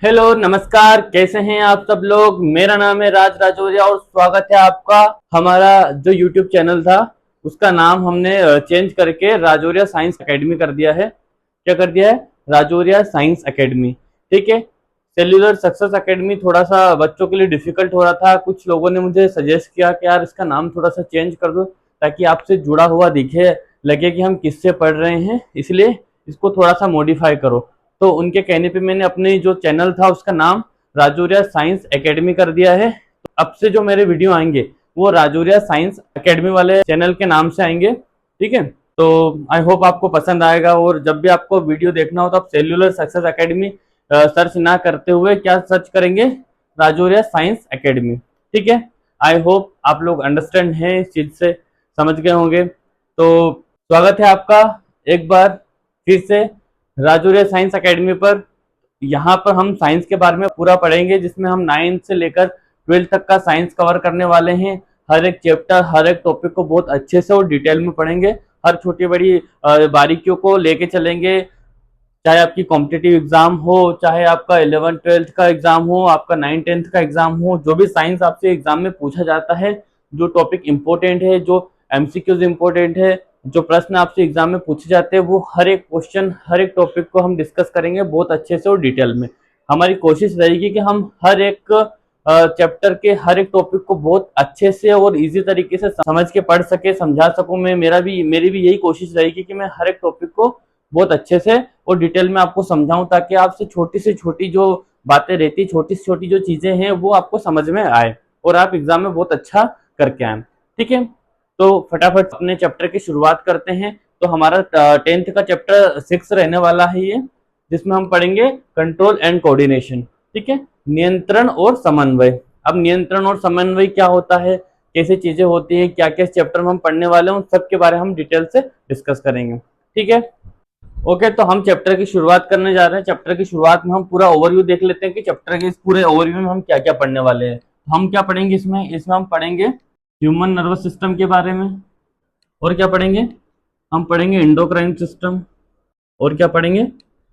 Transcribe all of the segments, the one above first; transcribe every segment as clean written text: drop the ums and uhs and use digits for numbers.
Hello नमस्कार, कैसे हैं आप सब लोग। मेरा नाम है राज राजौरिया और स्वागत है आपका। हमारा जो यूट्यूब चैनल था उसका नाम हमने चेंज करके राजौरिया साइंस एकेडमी कर दिया है। क्या कर दिया है? Rajauria science academy. ठीक है। सेल्यूलर सक्सेस एकेडमी थोड़ा सा बच्चों के लिए डिफिकल्ट हो रहा था। कुछ लोगों ने मुझे सजेस्ट किया कि यार इसका नाम थोड़ा सा चेंज कर दो ताकि आपसे जुड़ा हुआ दिखे, लगे कि हम किससे पढ़ रहे हैं, इसलिए इसको थोड़ा सा मॉडिफाई करो। तो उनके कहने पे मैंने अपने जो चैनल था उसका नाम राजौरिया साइंस एकेडमी कर दिया है। तो अब से जो मेरे वीडियो आएंगे वो राजौरिया साइंस एकेडमी वाले चैनल के नाम से आएंगे। ठीक है। तो आई होप आपको पसंद आएगा। और जब भी आपको वीडियो देखना हो तो आप सेल्यूलर सक्सेस एकेडमी सर्च ना करते हुए क्या सर्च करेंगे? Rajauria science academy. ठीक है। आई होप आप लोग अंडरस्टैंड हैं, इस चीज से समझ गए होंगे। तो स्वागत है आपका एक बार फिर से राजौरिया साइंस एकेडमी पर। यहाँ पर हम साइंस के बारे में पूरा पढ़ेंगे, जिसमें हम 9th से लेकर 12th तक का साइंस कवर करने वाले हैं। हर एक चैप्टर, हर एक टॉपिक को बहुत अच्छे से और डिटेल में पढ़ेंगे। हर छोटी बड़ी बारीकियों को लेके चलेंगे। चाहे आपकी कॉम्पिटिटिव एग्जाम हो, चाहे आपका 11th 12th का एग्जाम हो, आपका 9th 10th का एग्जाम हो, जो भी साइंस आपसे एग्जाम में पूछा जाता है, जो टॉपिक इंपॉर्टेंट है, जो एमसीक्यूज इंपॉर्टेंट है, जो प्रश्न आपसे एग्जाम में पूछे जाते हैं, वो हर एक क्वेश्चन, हर एक टॉपिक को हम डिस्कस करेंगे बहुत अच्छे से और डिटेल में। हमारी कोशिश रहेगी कि हम हर एक चैप्टर के हर एक टॉपिक को बहुत अच्छे से और इजी तरीके से समझ के पढ़ सके, समझा सकूं। मैं मेरी भी यही कोशिश रहेगी कि मैं हर एक टॉपिक को बहुत अच्छे से और डिटेल में आपको समझाऊं, ताकि आपसे छोटी से छोटी जो बातें रहती, छोटी से छोटी जो चीजें हैं, वो आपको समझ में आए और आप एग्जाम में बहुत अच्छा करके आए। ठीक है। तो फटाफट अपने चैप्टर की शुरुआत करते हैं। तो हमारा 10th का चैप्टर 6 रहने वाला है ये, जिसमें हम पढ़ेंगे कंट्रोल एंड कोऑर्डिनेशन। ठीक है। नियंत्रण और समन्वय। अब नियंत्रण और समन्वय क्या होता है, कैसे चीजें होती हैं, क्या क्या चैप्टर में हम पढ़ने वाले हैं, उन सब के बारे में हम डिटेल से डिस्कस करेंगे। ठीक है। ओके, तो हम चैप्टर की शुरुआत करने जा रहे हैं। चैप्टर की शुरुआत में हम पूरा ओवरव्यू देख लेते हैं कि चैप्टर के इस पूरे ओवरव्यू में हम क्या क्या पढ़ने वाले हैं। हम क्या पढ़ेंगे इसमें हम पढ़ेंगे ह्यूमन नर्वस सिस्टम के बारे में। और क्या पढ़ेंगे? हम पढ़ेंगे एंडोक्राइन सिस्टम। और क्या पढ़ेंगे?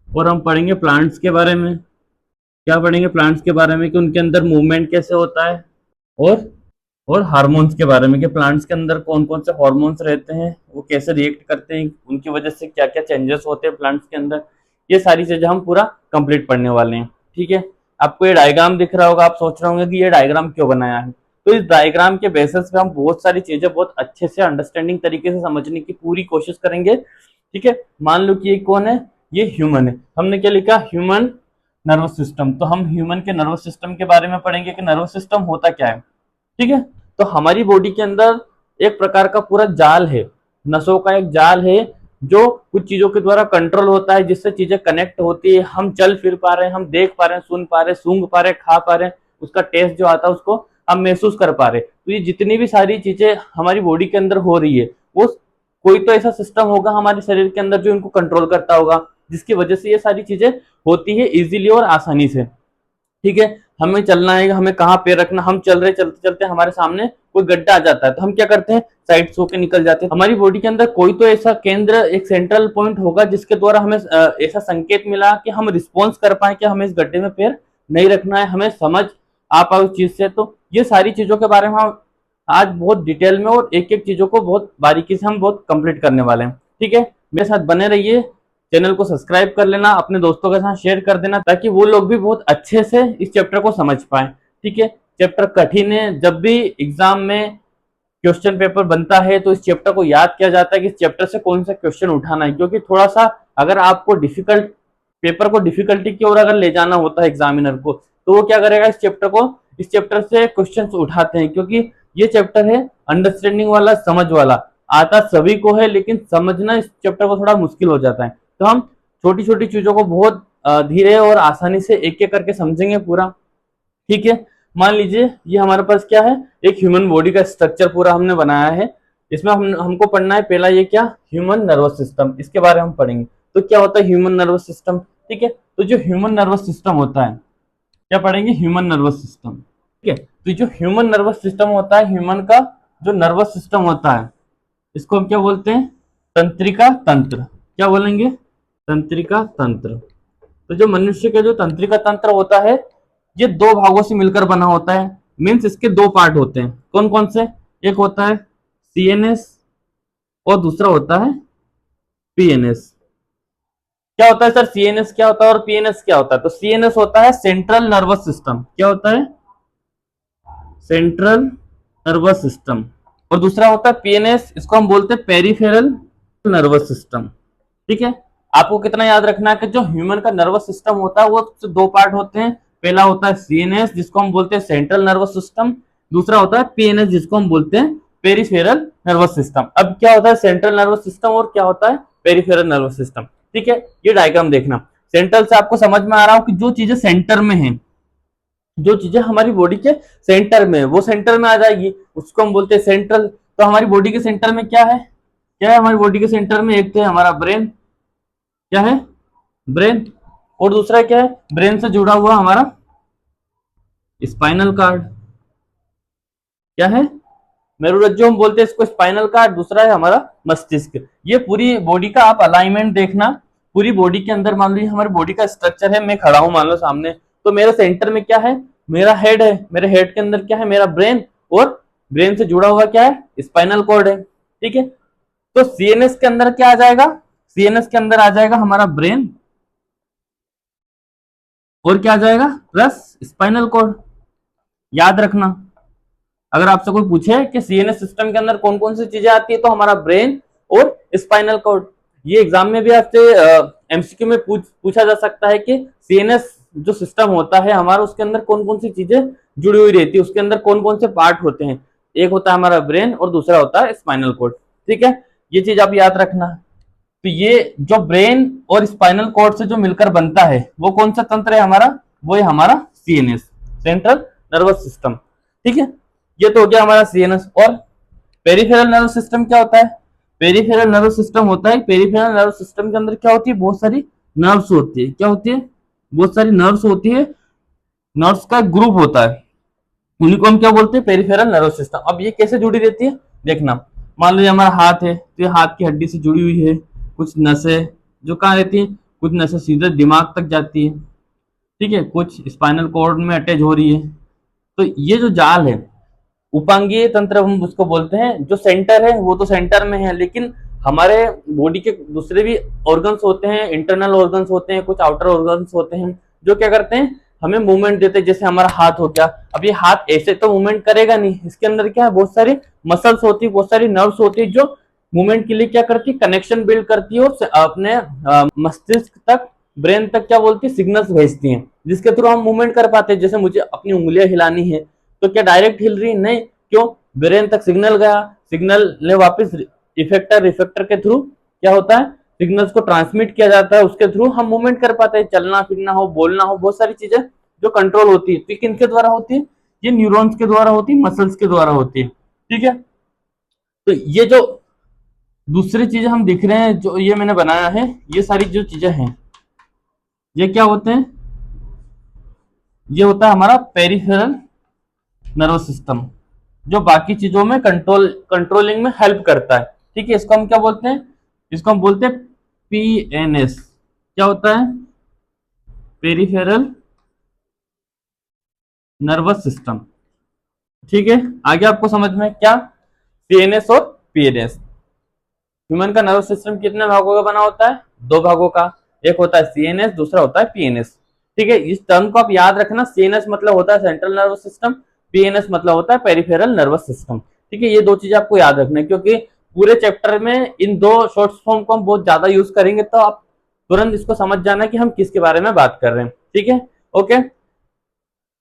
और हम पढ़ेंगे प्लांट्स के बारे में। क्या पढ़ेंगे? प्लांट्स के बारे में कि उनके अंदर मूवमेंट कैसे होता है। और और हार्मोन्स के बारे में कि प्लांट्स के अंदर कौन कौन से हार्मोन्स रहते हैं, वो कैसे रिएक्ट करते हैं, उनकी वजह से क्या क्या चेंजेस होते हैं प्लांट्स के अंदर। ये सारी चीजें हम पूरा कंप्लीट पढ़ने वाले हैं। ठीक है। आपको ये डायग्राम दिख रहा होगा, आप सोच रहे होंगे कि ये डायग्राम क्यों बनाया है। तो इस डायग्राम के बेसिस पे हम बहुत सारी चीजें बहुत अच्छे से अंडरस्टैंडिंग तरीके से समझने की पूरी कोशिश करेंगे। ठीक है। मान लो कि ये कौन है? ये ह्यूमन है। हमने क्या लिखा? Human nervous system. तो हम ह्यूमन के नर्वस सिस्टम के बारे में पढ़ेंगे कि नर्वस सिस्टम होता क्या है। ठीक है। तो हमारी बॉडी के अंदर एक प्रकार का पूरा जाल है, नसों का एक जाल है, जो कुछ चीजों के द्वारा कंट्रोल होता है, जिससे चीजें कनेक्ट होती है। हम चल फिर पा रहे हैं, हम देख पा रहे हैं, सुन पा रहे हैं, सूंघ पा रहे हैं, खा पा रहे हैं, उसका टेस्ट जो आता है उसको हम महसूस कर पा रहे हैं। तो ये जितनी भी सारी चीजें हमारी बॉडी के अंदर हो रही है, वो कोई तो ऐसा सिस्टम होगा हमारे शरीर के अंदर जो इनको कंट्रोल करता होगा, जिसकी वजह से ये सारी चीजें होती है इजीली और आसानी से। ठीक है। हमें चलना है, हमें कहाँ पैर रखना, हम चल रहे चलते चलते हमारे सामने कोई गड्ढा आ जाता है तो हम क्या करते हैं? साइड से होकर निकल जाते हैं। हमारी बॉडी के अंदर कोई तो ऐसा केंद्र, एक सेंट्रल पॉइंट होगा जिसके द्वारा हमें ऐसा संकेत मिला कि हम रिस्पॉन्स कर पाए कि हमें इस गड्ढे में पैर नहीं रखना है, हमें समझ आ पाए उस चीज से। तो ये सारी चीजों के बारे में हम आज बहुत डिटेल में और एक एक चीजों को बहुत बारीकी से हम बहुत कंप्लीट करने वाले हैं। ठीक है। मेरे साथ बने रहिए। चैनल को सब्सक्राइब कर लेना, अपने दोस्तों के साथ शेयर कर देना, ताकि वो लोग भी बहुत अच्छे से इस चैप्टर को समझ पाए। ठीक है। चैप्टर कठिन है। जब भी एग्जाम में क्वेश्चन पेपर बनता है तो इस चैप्टर को याद किया जाता है कि इस चैप्टर से कौन सा क्वेश्चन उठाना है, क्योंकि थोड़ा सा अगर आपको डिफिकल्ट पेपर को डिफिकल्टी की ओर अगर ले जाना होता है एग्जामिनर को, तो वो क्या करेगा? इस चैप्टर से क्वेश्चन उठाते हैं, क्योंकि ये चैप्टर है अंडरस्टैंडिंग वाला, समझ वाला। आता सभी को है, लेकिन समझना इस चैप्टर को थोड़ा मुश्किल हो जाता है। तो हम छोटी छोटी चीजों को बहुत धीरे और आसानी से एक एक करके समझेंगे पूरा। ठीक है। मान लीजिए ये हमारे पास क्या है? एक ह्यूमन बॉडी का स्ट्रक्चर पूरा हमने बनाया है। इसमें हमको पढ़ना है पहला ये क्या? Human nervous system. इसके बारे में हम पढ़ेंगे। तो क्या होता है ह्यूमन नर्वस सिस्टम? ठीक है। तो जो ह्यूमन नर्वस सिस्टम होता है, क्या पढ़ेंगे? Human nervous system. ठीक है। तो जो ह्यूमन नर्वस सिस्टम होता है, ह्यूमन का जो नर्वस सिस्टम होता है, इसको हम क्या बोलते हैं? तंत्रिका तंत्र। क्या बोलेंगे? तंत्रिका तंत्र। तो जो मनुष्य का जो तंत्रिका तंत्र होता है ये दो भागों से मिलकर बना होता है। मीन्स इसके दो पार्ट होते हैं। कौन कौन से? एक होता है सीएनएस और दूसरा होता है पीएनएस। क्या होता है सर सीएनएस क्या होता है और पीएनएस क्या होता है? तो सीएनएस होता है सेंट्रल नर्वस सिस्टम। क्या होता है? Central nervous system. और दूसरा होता है पीएनएस, इसको हम बोलते हैं पेरिफेरल नर्वस सिस्टम। ठीक है, आपको कितना याद रखना है कि जो ह्यूमन का नर्वस सिस्टम होता है वो दो पार्ट होते हैं। पहला होता है सीएनएस जिसको हम बोलते हैं सेंट्रल नर्वस सिस्टम, दूसरा होता है पीएनएस जिसको हम बोलते हैं पेरिफेरल नर्वस सिस्टम। अब क्या होता है सेंट्रल नर्वस सिस्टम और क्या होता है पेरिफेरल नर्वस सिस्टम? ठीक है, ये डायग्राम देखना। सेंट्रल से आपको समझ में आ रहा हो कि जो चीजें सेंटर में है, जो चीजें हमारी बॉडी के सेंटर में है वो सेंटर में आ जाएगी, उसको हम बोलते हैं सेंट्रल। तो हमारी बॉडी के सेंटर में क्या है? क्या है हमारी बॉडी के सेंटर में? एक तो है हमारा ब्रेन। क्या है? ब्रेन। और दूसरा क्या है? ब्रेन से जुड़ा हुआ हमारा स्पाइनल कार्ड। क्या है? मेरुरज्जु हम बोलते हैं इसको, स्पाइनल कार्ड। दूसरा है हमारा मस्तिष्क। ये पूरी बॉडी का आप अलाइनमेंट देखना। पूरी बॉडी के अंदर मान लीजिए हमारी बॉडी का स्ट्रक्चर है, मैं खड़ा हूं मान लो सामने, तो मेरे सेंटर में क्या है? मेरा हेड है। मेरे हेड के अंदर क्या है? मेरा ब्रेन। और ब्रेन से जुड़ा हुआ क्या है? स्पाइनल कॉर्ड है। ठीक है, तो सीएनएस के अंदर क्या आ जाएगा? सीएनएस के अंदर आ जाएगा हमारा ब्रेन और क्या आ जाएगा? Plus spinal cord. याद रखना, अगर आपसे कोई पूछे कि सीएनएस सिस्टम के अंदर कौन कौन सी चीजें आती है, तो हमारा ब्रेन और स्पाइनल कॉर्ड। ये एग्जाम में भी आपसे एमसीक्यू में पूछा जा सकता है कि सीएनएस जो सिस्टम होता है हमारा, उसके अंदर कौन कौन सी चीजें जुड़ी हुई रहती है, उसके अंदर कौन कौन से पार्ट होते हैं। एक होता है हमारा ब्रेन और दूसरा होता है स्पाइनल कॉर्ड। ठीक है, ये चीज आप याद रखना। तो ये जो ब्रेन और स्पाइनल कॉर्ड से जो मिलकर बनता है वो कौन सा तंत्र है हमारा? वो है हमारा सीएनएस, सेंट्रल नर्वस सिस्टम। ठीक है, ये तो हो गया हमारा सीएनएस। और पेरिफेरल नर्वस सिस्टम क्या होता है? पेरिफेरल नर्वस सिस्टम होता है, पेरिफेरल नर्वस सिस्टम के अंदर क्या होती है? बहुत सारी नर्व्स होती है। क्या होती है? बहुत सारी नर्व्स होती है। नर्व्स का ग्रुप होता है, उन्हीं को हम क्या बोलते हैं? Peripheral nervous system. अब ये कैसे जुड़ी रहती है देखना। मान लीजिए हमारा हाथ है, तो ये हाथ की हड्डी से जुड़ी हुई है। कुछ नसें जो कहाँ रहती है? कुछ नसें सीधे दिमाग तक जाती है। ठीक है, कुछ स्पाइनल कॉर्ड में अटैच हो रही है। तो ये जो जाल है, उपांगीय तंत्र हम उसको बोलते हैं। जो सेंटर है वो तो सेंटर में है, लेकिन हमारे बॉडी के दूसरे भी ऑर्गन्स होते हैं, इंटरनल ऑर्गन्स होते हैं, कुछ आउटर ऑर्गन्स होते हैं जो क्या करते हैं? हमें मूवमेंट देते हैं। जैसे हमारा हाथ हो गया, अब ये हाथ ऐसे तो मूवमेंट करेगा नहीं, इसके अंदर क्या है? बहुत सारी मसल्स होती है, बहुत सारी नर्व्स होती है जो मूवमेंट के लिए क्या करती है? कनेक्शन बिल्ड करती है और अपने मस्तिष्क तक, ब्रेन तक क्या बोलती है? सिग्नल्स भेजती हैं, जिसके थ्रू हम मूवमेंट कर पाते हैं। जैसे मुझे अपनी उंगलियां हिलानी है, तो क्या डायरेक्ट हिल रही? नहीं। क्यों? ब्रेन तक सिग्नल गया, सिग्नल ने वापस इफेक्टर, रिफेक्टर के थ्रू क्या होता है? सिग्नल्स को ट्रांसमिट किया जाता है, उसके थ्रू हम मूवमेंट कर पाते हैं। चलना फिरना हो, बोलना हो, बहुत सारी चीजें जो कंट्रोल होती है। तो किनके द्वारा होती है? ये न्यूरॉन्स के द्वारा होती है, मसल्स के द्वारा होती है। ठीक है, तो ये जो दूसरी चीजें हम दिख रहे हैं, जो ये मैंने बनाया है, ये सारी जो चीजें हैं ये क्या होते हैं? ये होता है हमारा पेरिफेरल नर्वस सिस्टम, जो बाकी चीजों में कंट्रोलिंग में हेल्प करता है। ठीक है, इसको हम क्या बोलते हैं? इसको हम बोलते हैं पीएनएस। क्या होता है? Peripheral nervous system. ठीक है, आगे आपको समझ में क्या? सीएनएस और पीएनएस। ह्यूमन का नर्वस सिस्टम कितने भागों का बना होता है? दो भागों का। एक होता है सीएनएस, दूसरा होता है पीएनएस। ठीक है, इस टर्म को आप याद रखना। सीएनएस मतलब होता है सेंट्रल नर्वस सिस्टम, पीएनएस मतलब होता है पेरिफेरल नर्वस सिस्टम। ठीक है, ये दो चीजें आपको याद रखना है, क्योंकि पूरे चैप्टर में इन दो शॉर्ट फॉर्म को हम बहुत ज्यादा यूज करेंगे, तो आप तुरंत इसको समझ जाना कि हम किसके बारे में बात कर रहे हैं। ठीक है, ओके,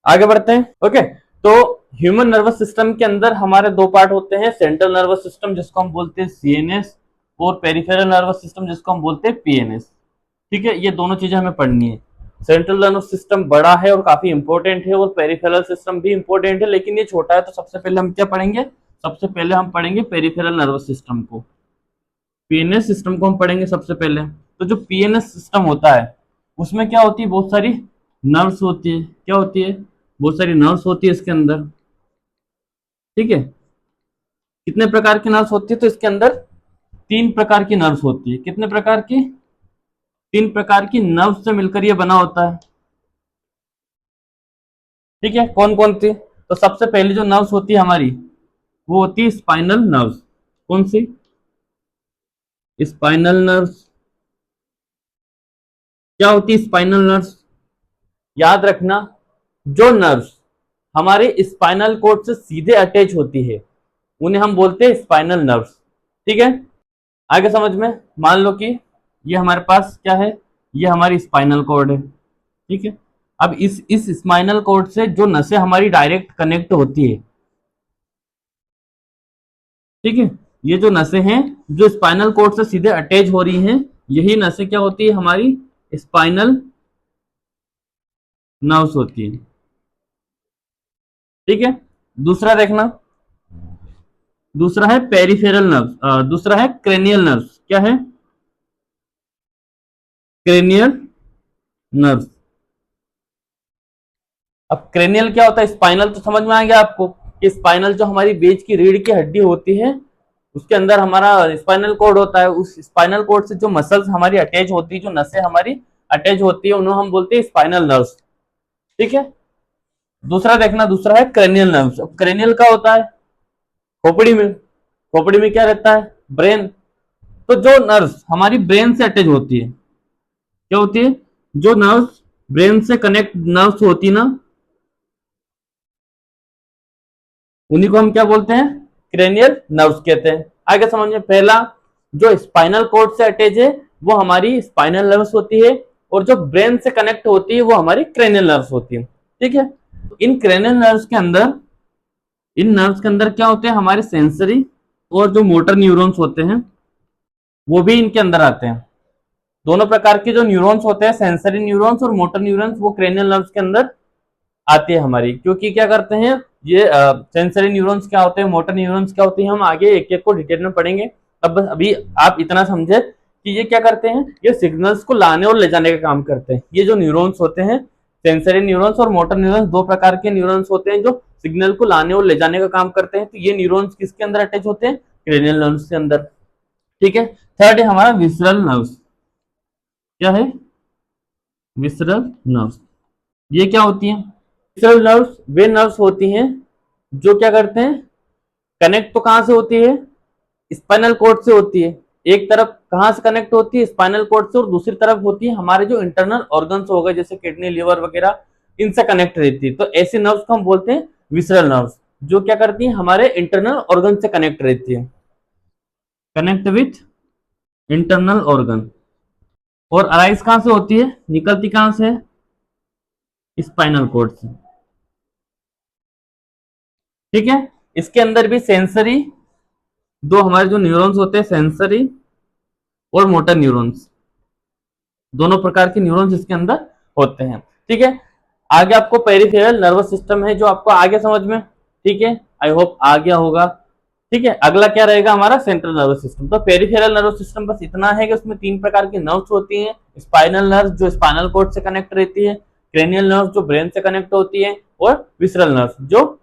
आगे बढ़ते हैं। ओके, तो ह्यूमन नर्वस सिस्टम के अंदर हमारे दो पार्ट होते हैं, सेंट्रल नर्वस सिस्टम जिसको हम बोलते हैं सीएनएस, और पेरिफेरल नर्वस सिस्टम जिसको हम बोलते हैं पीएनएस। ठीक है, ये दोनों चीजें हमें पढ़नी है। सेंट्रल नर्वस सिस्टम बड़ा है और काफी इंपॉर्टेंट है, और पेरिफेरल सिस्टम भी इंपॉर्टेंट है, लेकिन ये छोटा है। तो सबसे पहले हम क्या पढ़ेंगे? सबसे पहले हम पढ़ेंगे पेरिफेरल नर्वस सिस्टम को, पीएनएस सिस्टम को हम पढ़ेंगे सबसे पहले। तो जो पीएनएस सिस्टम होता है उसमें क्या होती है? बहुत सारी नर्व्स होती है। क्या होती है? बहुत सारी नर्व्स होती है इसके अंदर। ठीक है, कितने प्रकार की नर्व्स होती है? तो इसके अंदर तीन प्रकार की नर्व्स होती है। कितने प्रकार की? तीन प्रकार की नर्व से मिलकर ये बना होता है। ठीक है, कौन कौन सी? तो सबसे पहली जो नर्व्स होती है हमारी, वो होती है स्पाइनल नर्व्स। कौन सी? Spinal nerves. क्या होती है स्पाइनल नर्व्स? याद रखना, जो नर्व्स हमारे स्पाइनल कोड से सीधे अटैच होती है उन्हें हम बोलते हैं स्पाइनल नर्व्स। ठीक है, आगे समझ में। मान लो कि ये हमारे पास क्या है, ये हमारी स्पाइनल कॉर्ड है। ठीक है, अब इस स्पाइनल कॉर्ड से जो नसें हमारी डायरेक्ट कनेक्ट होती है, ठीक है, ये जो नसें हैं जो स्पाइनल कॉर्ड से सीधे अटैच हो रही हैं, यही नसें क्या होती है हमारी स्पाइनल नर्व्स होती है। ठीक है, दूसरा देखना, दूसरा है पेरिफेरल नर्व्स, दूसरा है क्रेनियल नर्व्स। क्या है? Cranial nerves. अब क्रेनियल क्या होता है? स्पाइनल तो समझ में आ गया आपको कि स्पाइनल जो हमारी बेच की रीढ़ की हड्डी होती है उसके अंदर हमारा स्पाइनल कोड होता है। उस स्पाइनल कोड से जो मसल्स हमारी अटैच होती है, जो नसें हमारी अटैच होती है, उन्हें हम बोलते हैं स्पाइनल नर्व्स। ठीक है, दूसरा देखना, दूसरा है क्रेनियल नर्व्स। अब क्रेनियल क्या होता है? खोपड़ी में। खोपड़ी में क्या रहता है? ब्रेन। तो जो नर्व्स हमारी ब्रेन से अटैच होती है, क्या होती है? जो नर्व्स ब्रेन से कनेक्ट नर्व्स होती ना, उन्हीं को हम क्या बोलते हैं? क्रेनियल नर्व्स कहते हैं। आगे समझ में। पहला, जो स्पाइनल कोड से अटैच है वो हमारी स्पाइनल नर्व्स होती है, और जो ब्रेन से कनेक्ट होती है वो हमारी क्रेनियल नर्व्स होती है। ठीक है, इन क्रेनियल नर्व्स के अंदर, इन नर्व्स के अंदर क्या होते हैं? हमारे सेंसरी और जो मोटर न्यूरॉन्स होते हैं वो भी इनके अंदर आते हैं। दोनों प्रकार के जो न्यूरॉन्स होते हैं, सेंसरी न्यूरॉन्स और मोटर न्यूरॉन्स, वो क्रेनियल नर्व्स के अंदर आती है हमारी। क्योंकि क्या करते हैं ये सेंसरी न्यूरॉन्स क्या होते हैं, मोटर न्यूरॉन्स क्या होती है, हम आगे एक एक को डिटेल में पढ़ेंगे। अब बस अभी आप इतना समझे कि ये क्या करते हैं, ये सिग्नल्स को लाने और ले जाने का काम करते हैं। ये जो न्यूरॉन्स होते हैं, सेंसरी न्यूरॉन्स और मोटर न्यूरॉन्स, दो प्रकार के न्यूरॉन्स होते हैं जो सिग्नल को लाने और ले जाने का काम करते हैं। तो ये न्यूरॉन्स किसके अंदर अटैच होते हैं? क्रेनियल नर्व्स के अंदर। ठीक है, थर्ड है हमारा विसरल नर्व्स। क्या है? Visceral nerves. ये क्या होती है? विसरल नर्व्स वे नर्व्स होती हैं जो क्या करते हैं, कनेक्ट तो कहां से होती है? स्पाइनल कॉर्ड से होती है। एक तरफ कहां से कनेक्ट होती है? स्पाइनल कॉर्ड से, और दूसरी तरफ होती है हमारे जो इंटरनल ऑर्गन्स हो गए जैसे किडनी, लिवर वगैरह, इनसे कनेक्ट रहती है। तो ऐसी नर्व्स को हम बोलते हैं विसरल नर्व्स, जो क्या करती है हमारे इंटरनल ऑर्गन से कनेक्ट रहती है, कनेक्ट विथ इंटरनल ऑर्गन। और अराइज कहां से होती है, निकलती कहां से है? स्पाइनल कॉर्ड से। ठीक है, इसके अंदर भी सेंसरी, दो हमारे जो न्यूरॉन्स होते हैं, सेंसरी और मोटर न्यूरॉन्स, दोनों प्रकार के न्यूरॉन्स इसके अंदर होते हैं। ठीक है, आगे आपको पेरिफेरल नर्वस सिस्टम है जो आपको आगे समझ में। ठीक है, आई होप आ गया होगा। ठीक है, अगला क्या रहेगा हमारा? Central nervous system. तो पेरिफेरल नर्वस सिस्टम बस इतना है कि उसमें तीन प्रकार की नर्व्स होती हैं। स्पाइनल नर्व जो स्पाइनल कॉर्ड से कनेक्ट रहती है, क्रेनियल नर्व जो ब्रेन से कनेक्ट होती है, और विसरल नर्व जो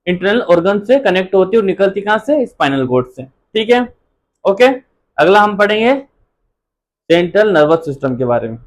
इंटरनल ऑर्गन से कनेक्ट होती है और निकलती कहां से? स्पाइनल कॉर्ड से। ठीक है, ओके। अगला हम पढ़ेंगे सेंट्रल नर्वस सिस्टम के बारे में।